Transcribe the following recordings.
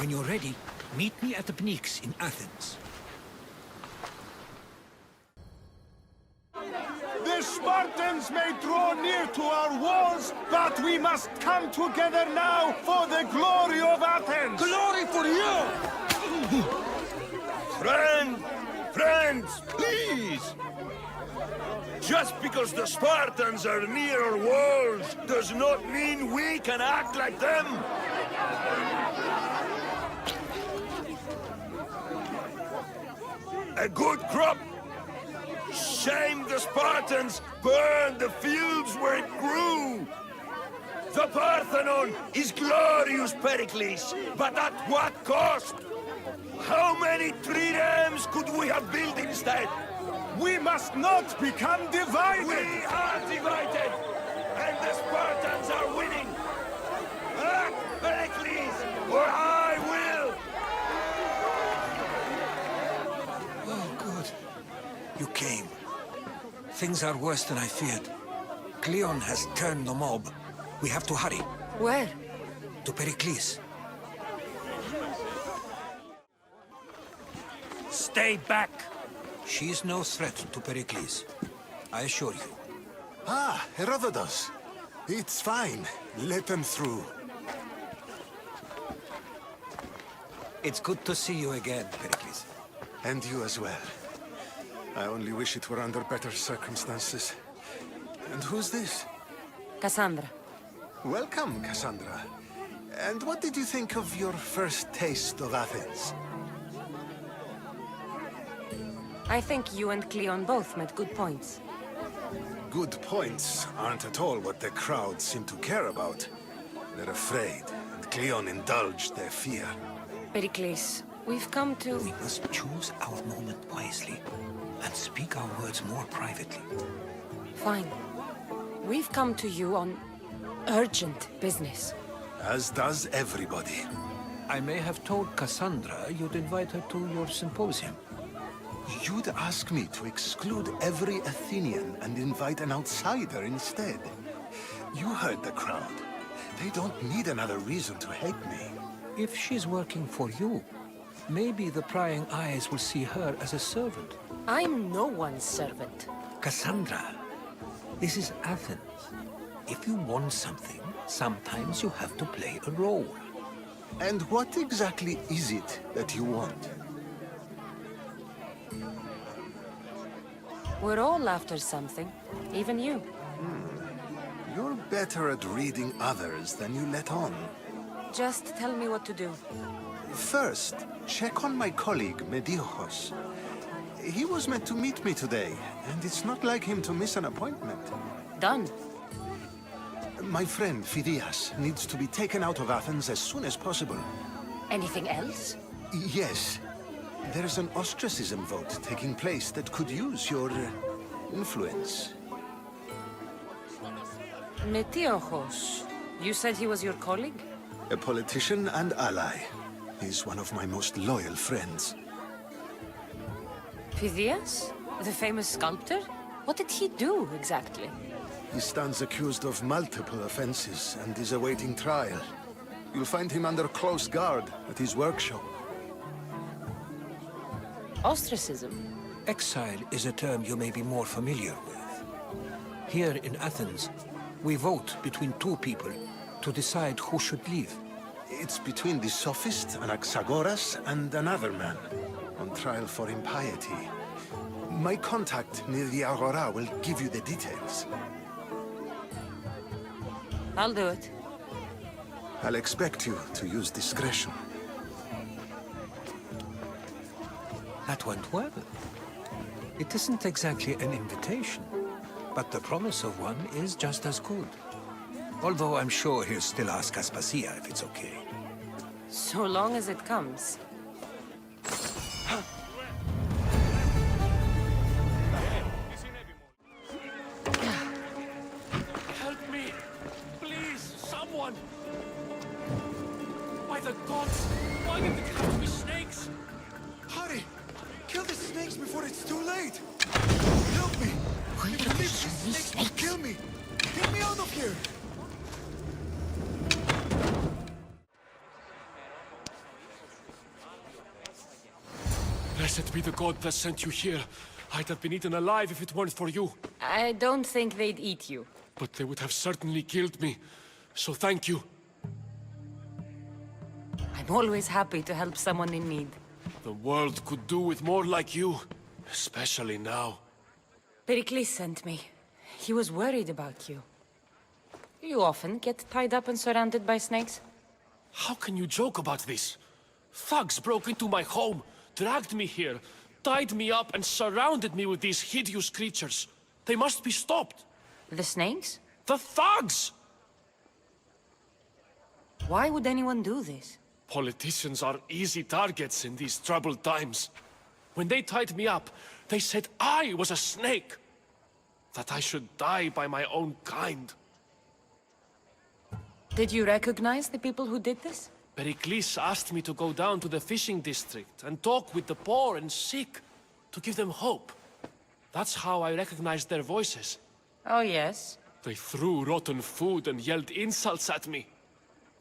When you're ready, meet me at the Pnyx in Athens. The Spartans may draw near to our walls, but we must come together now for the glory of Athens! Glory for you! Friends, please! Just because the Spartans are near our walls does not mean we can act like them! A good crop! Shame the Spartans burned the fields where it grew! The Parthenon is glorious, Pericles, but at what cost? How many triremes could we have built instead? We must not become divided! We are divided! And the Spartans are winning! Act, Pericles, or I will! Oh, good. You came. Things are worse than I feared. Cleon has turned the mob. We have to hurry. Where? To Pericles. Stay back! She's no threat to Pericles. I assure you. Ah, Herodotus. It's fine. Let them through. It's good to see you again, Pericles. And you as well. I only wish it were under better circumstances. And who's this? Cassandra. Welcome, Cassandra. And what did you think of your first taste of Athens? I think you and Cleon both made good points. Good points aren't at all what the crowd seem to care about. They're afraid, and Cleon indulged their fear. Pericles, we've come to... We must choose our moment wisely, and speak our words more privately. Fine. We've come to you on urgent business. As does everybody. I may have told Cassandra you'd invite her to your symposium. You'd ask me to exclude every Athenian and invite an outsider instead. You heard the crowd. They don't need another reason to hate me. If she's working for you, maybe the prying eyes will see her as a servant. I'm no one's servant. Cassandra, this is Athens. If you want something, sometimes you have to play a role. And what exactly is it that you want? We're all after something, even you. You're better at reading others than you let on. Just tell me what to do. First, check on my colleague, Mediochos. He was meant to meet me today, and it's not like him to miss an appointment. Done. My friend, Phidias, needs to be taken out of Athens as soon as possible. Anything else? Yes. There's an ostracism vote taking place that could use your influence. Metiochos. You said he was your colleague? A politician and ally. He's one of my most loyal friends. Phidias? The famous sculptor? What did he do, exactly? He stands accused of multiple offenses and is awaiting trial. You'll find him under close guard at his workshop. Ostracism? Exile is a term you may be more familiar with. Here in Athens, we vote between two people to decide who should leave. It's between the sophist Anaxagoras and another man, on trial for impiety. My contact near the Agora will give you the details. I'll do it. I'll expect you to use discretion. That went well. It isn't exactly an invitation, but the promise of one is just as good. Although I'm sure he'll still ask Aspasia if it's okay. So long as it comes. Help me! Please, someone! By the gods! Why did it have to be snakes? Hurry! Kill the snakes before it's too late! Help me! If you leave, these snakes will kill me! Get me out of here! Blessed be the god that sent you here. I'd have been eaten alive if it weren't for you. I don't think they'd eat you. But they would have certainly killed me. So thank you. I'm always happy to help someone in need. The world could do with more like you. Especially now. Pericles sent me. He was worried about you. You often get tied up and surrounded by snakes? How can you joke about this? Thugs broke into my home, dragged me here, tied me up and surrounded me with these hideous creatures. They must be stopped. The snakes? The thugs! Why would anyone do this? Politicians are easy targets in these troubled times. When they tied me up, they said I was a snake. That I should die by my own kind. Did you recognize the people who did this? Pericles asked me to go down to the fishing district and talk with the poor and sick, to give them hope. That's how I recognized their voices. Oh, yes. They threw rotten food and yelled insults at me.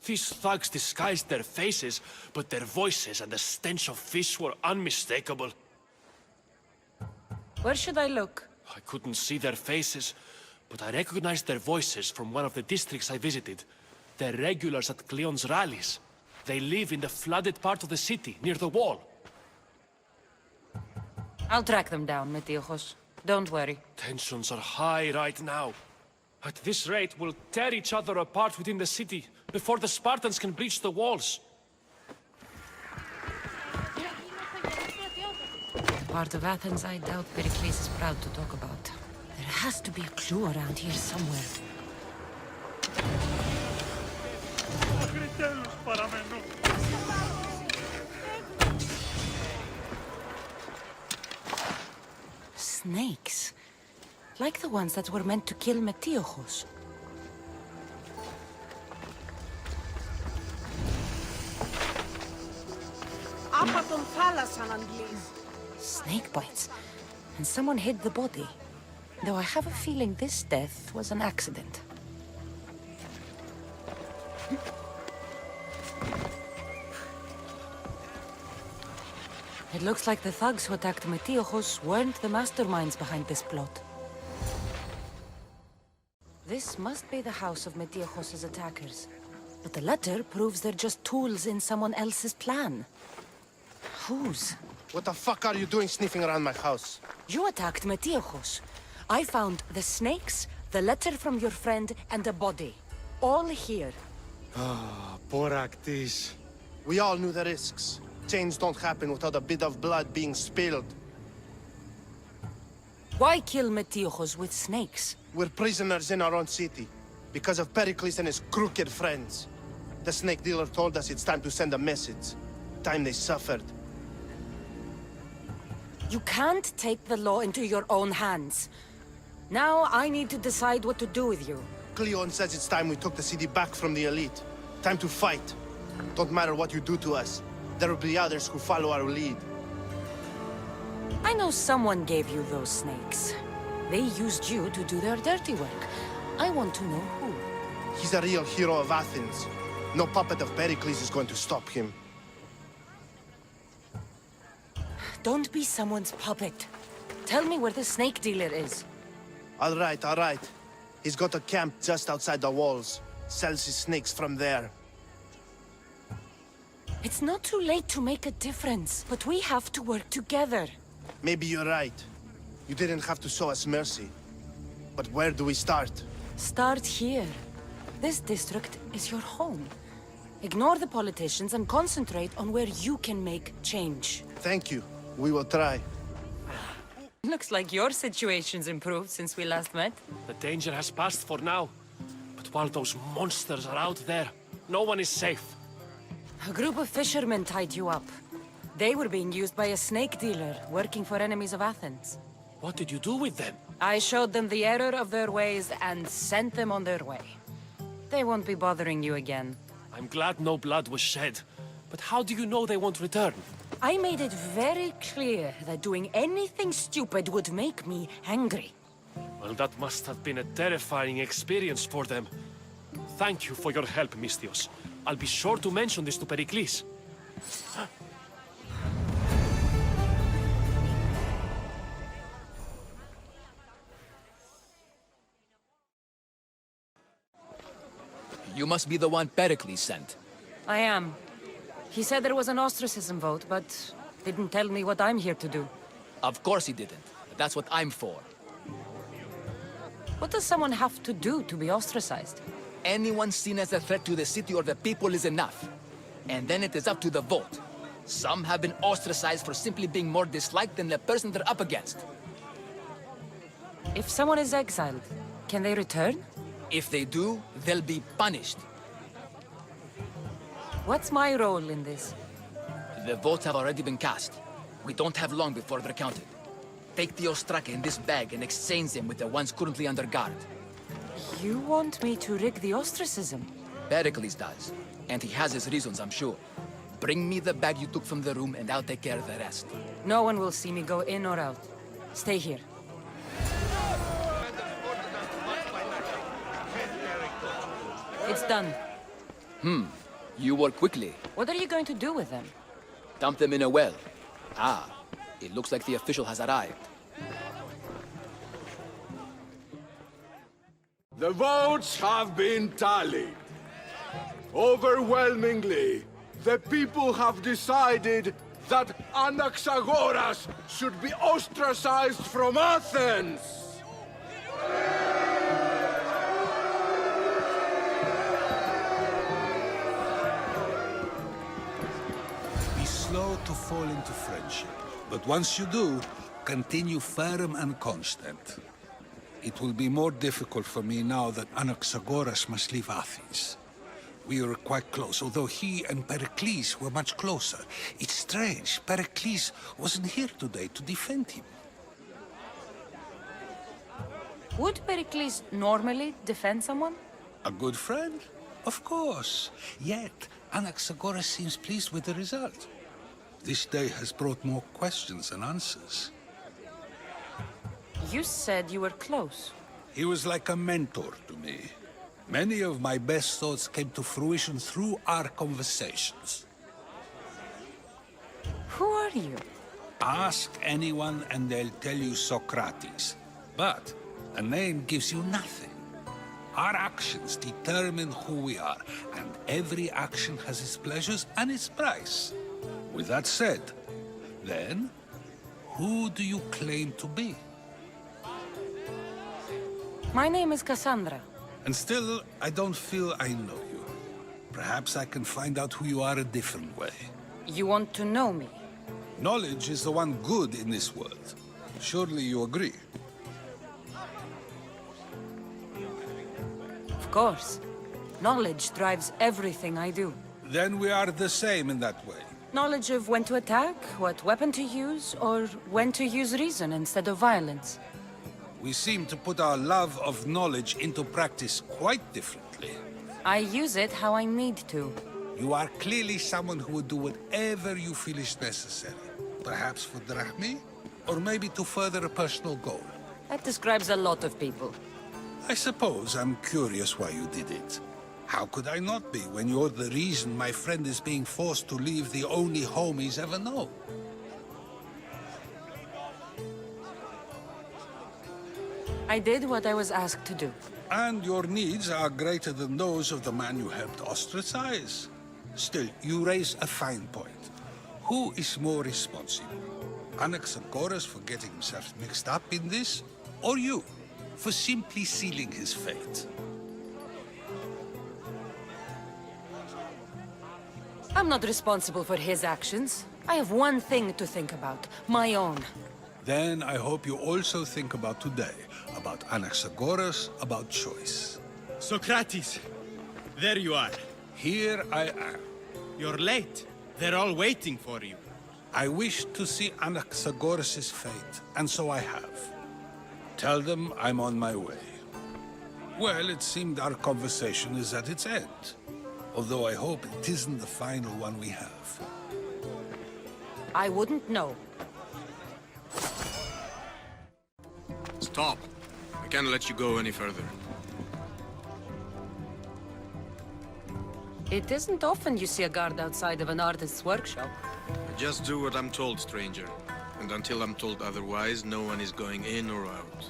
These thugs disguised their faces, but their voices and the stench of fish were unmistakable. Where should I look? I couldn't see their faces, but I recognized their voices from one of the districts I visited. They're regulars at Cleon's rallies. They live in the flooded part of the city, near the wall. I'll track them down, Metiojos. Don't worry. Tensions are high right now. At this rate, we'll tear each other apart within the city, before the Spartans can breach the walls. Part of Athens I doubt Pericles is proud to talk about. There has to be a clue around here somewhere. Snakes. Like the ones that were meant to kill Metiojos. Snake bites. And someone hid the body. Though I have a feeling this death was an accident. It looks like the thugs who attacked Metiojos weren't the masterminds behind this plot. This must be the house of Metiojos' attackers. But the letter proves they're just tools in someone else's plan. Whose? What the fuck are you doing sniffing around my house? You attacked Metiojos. I found the snakes, the letter from your friend, and a body. All here. Parakacuk. We all knew the risks. Change don't happen without a bit of blood being spilled. Why kill Metiojos with snakes? We're prisoners in our own city. Because of Pericles and his crooked friends. The snake dealer told us it's time to send a message. Time they suffered. You can't take the law into your own hands. Now I need to decide what to do with you. Cleon says it's time we took the city back from the elite. Time to fight. Don't matter what you do to us. There will be others who follow our lead. I know someone gave you those snakes. They used you to do their dirty work. I want to know who. He's a real hero of Athens. No puppet of Pericles is going to stop him. Don't be someone's puppet. Tell me where the snake dealer is. All right. He's got a camp just outside the walls. Sells his snakes from there. It's not too late to make a difference, but we have to work together. Maybe you're right. You didn't have to show us mercy. But where do we start? Start here. This district is your home. Ignore the politicians and concentrate on where you can make change. Thank you. We will try. Looks like your situation's improved since we last met. The danger has passed for now. But while those monsters are out there, no one is safe. A group of fishermen tied you up. They were being used by a snake dealer, working for enemies of Athens. What did you do with them? I showed them the error of their ways and sent them on their way. They won't be bothering you again. I'm glad no blood was shed. But how do you know they won't return? I made it very clear that doing anything stupid would make me angry. Well, that must have been a terrifying experience for them. Thank you for your help, Misthios. I'll be sure to mention this to Pericles. You must be the one Pericles sent. I am. He said there was an ostracism vote, but didn't tell me what I'm here to do. Of course he didn't. That's what I'm for. What does someone have to do to be ostracized? Anyone seen as a threat to the city or the people is enough. And then it is up to the vote. Some have been ostracized for simply being more disliked than the person they're up against. If someone is exiled, can they return? If they do, they'll be punished. What's my role in this? The votes have already been cast. We don't have long before they're counted. Take the ostraka in this bag and exchange them with the ones currently under guard. You want me to rig the ostracism? Pericles does. And he has his reasons, I'm sure. Bring me the bag you took from the room and I'll take care of the rest. No one will see me go in or out. Stay here. It's done. You work quickly. What are you going to do with them? Dump them in a well. Ah, it looks like the official has arrived. The votes have been tallied. Overwhelmingly, the people have decided that Anaxagoras should be ostracized from Athens! Be slow to fall into friendship, but once you do, continue firm and constant. It will be more difficult for me now that Anaxagoras must leave Athens. We were quite close, although he and Pericles were much closer. It's strange, Pericles wasn't here today to defend him. Would Pericles normally defend someone? A good friend? Of course. Yet, Anaxagoras seems pleased with the result. This day has brought more questions than answers. You said you were close. He was like a mentor to me. Many of my best thoughts came to fruition through our conversations. Who are you? Ask anyone and they'll tell you Socrates. But a name gives you nothing. Our actions determine who we are, and every action has its pleasures and its price. With that said, then, who do you claim to be? My name is Cassandra. And still, I don't feel I know you. Perhaps I can find out who you are a different way. You want to know me? Knowledge is the one good in this world. Surely you agree? Of course. Knowledge drives everything I do. Then we are the same in that way. Knowledge of when to attack, what weapon to use, or when to use reason instead of violence. We seem to put our love of knowledge into practice quite differently. I use it how I need to. You are clearly someone who would do whatever you feel is necessary. Perhaps for drachmi, or maybe to further a personal goal. That describes a lot of people. I suppose I'm curious why you did it. How could I not be when you're the reason my friend is being forced to leave the only home he's ever known? I did what I was asked to do. And your needs are greater than those of the man you helped ostracize. Still, you raise a fine point. Who is more responsible? Anaxagoras for getting himself mixed up in this? Or you, for simply sealing his fate? I'm not responsible for his actions. I have one thing to think about, my own. Then I hope you also think about today, about Anaxagoras, about choice. Socrates! There you are. Here I am. You're late. They're all waiting for you. I wish to see Anaxagoras' fate, and so I have. Tell them I'm on my way. Well, it seemed our conversation is at its end. Although I hope it isn't the final one we have. I wouldn't know. Stop. I can't let you go any further. It isn't often you see a guard outside of an artist's workshop. I just do what I'm told, stranger. And until I'm told otherwise, no one is going in or out.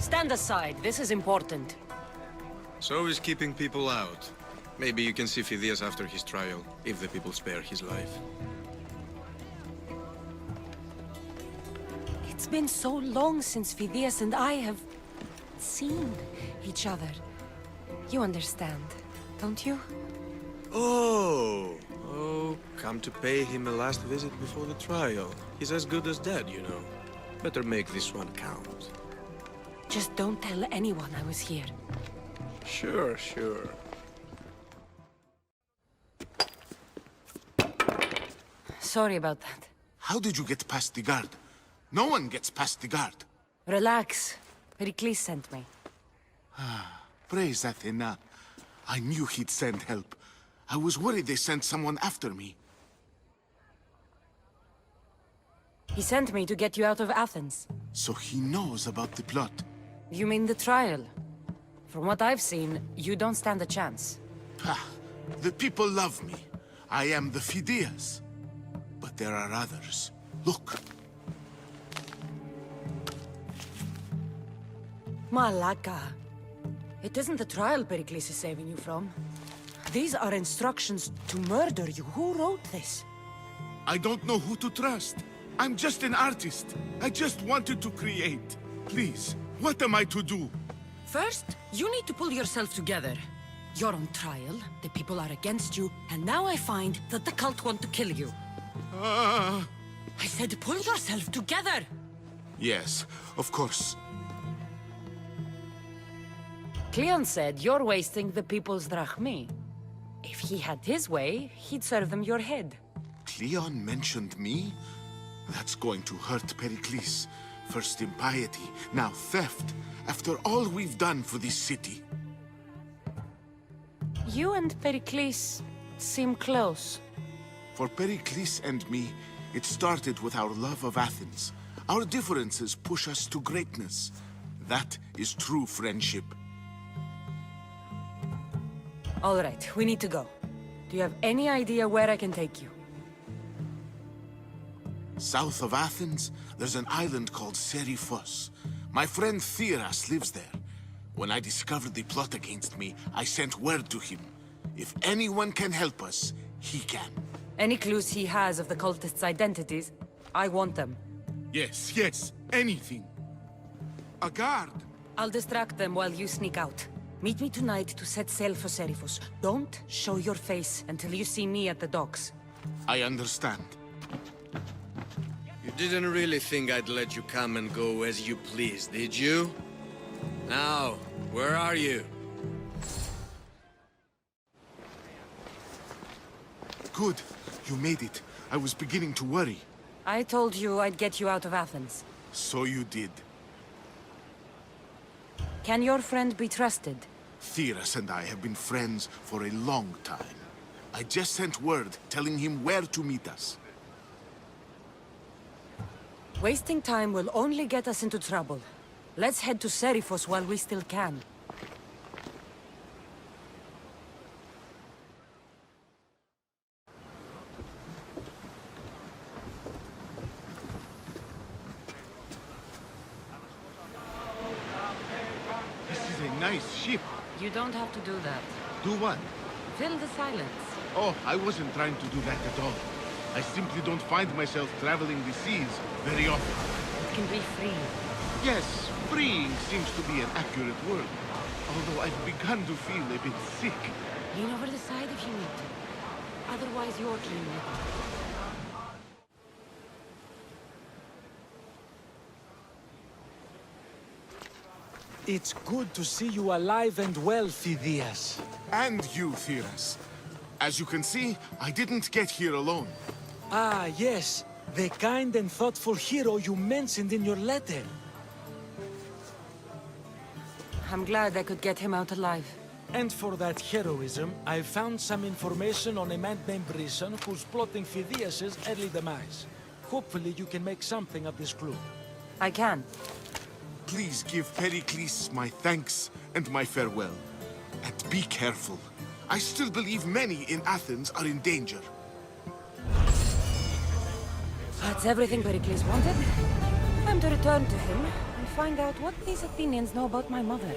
Stand aside. This is important. So is keeping people out. Maybe you can see Phidias after his trial, if the people spare his life. It's been so long since Phidias and I have seen each other. You understand, don't you? Oh, come to pay him a last visit before the trial. He's as good as dead, you know. Better make this one count. Just don't tell anyone I was here. Sure, sure. Sorry about that. How did you get past the guard? No one gets past the guard. Relax. Pericles sent me. Praise Athena. I knew he'd send help. I was worried they sent someone after me. He sent me to get you out of Athens. So he knows about the plot. You mean the trial? From what I've seen, you don't stand a chance. Ha! The people love me. I am the Phidias. But there are others. Look. Malaka. It isn't the trial Pericles is saving you from. These are instructions to murder you. Who wrote this? I don't know who to trust. I'm just an artist. I just wanted to create. Please, what am I to do? First, you need to pull yourself together. You're on trial, the people are against you, and now I find that the cult want to kill you. I said pull yourself together! Yes, of course. Cleon said you're wasting the people's drachmi. If he had his way, he'd serve them your head. Cleon mentioned me? That's going to hurt Pericles. First impiety, now theft. After all we've done for this city. You and Pericles seem close. For Pericles and me, it started with our love of Athens. Our differences push us to greatness. That is true friendship. All right, we need to go. Do you have any idea where I can take you? South of Athens, there's an island called Seriphos. My friend Theras lives there. When I discovered the plot against me, I sent word to him. If anyone can help us, he can. Any clues he has of the cultists' identities? I want them. Yes, yes, anything. A guard. I'll distract them while you sneak out. Meet me tonight to set sail for Seriphos. Don't show your face until you see me at the docks. I understand. You didn't really think I'd let you come and go as you please, did you? Now, where are you? Good. You made it. I was beginning to worry. I told you I'd get you out of Athens. So you did. Can your friend be trusted? Theras and I have been friends for a long time. I just sent word telling him where to meet us. Wasting time will only get us into trouble. Let's head to Seriphos while we still can. This is a nice ship. You don't have to do that. Do what? Fill the silence. Oh, I wasn't trying to do that at all. I simply don't find myself traveling the seas very often. It can be free. Yes, freeing seems to be an accurate word. Although I've begun to feel a bit sick. Lean over the side if you need to. Otherwise, you're clean with it. It's good to see you alive and well, Phidias. And you, Theras. As you can see, I didn't get here alone. Ah, yes. The kind and thoughtful hero you mentioned in your letter. I'm glad I could get him out alive. And for that heroism, I found some information on a man named Brisson who's plotting Phidias' early demise. Hopefully you can make something of this clue. I can. Please give Pericles my thanks and my farewell. And be careful. I still believe many in Athens are in danger. That's everything Pericles wanted. Time to return to him and find out what these Athenians know about my mother.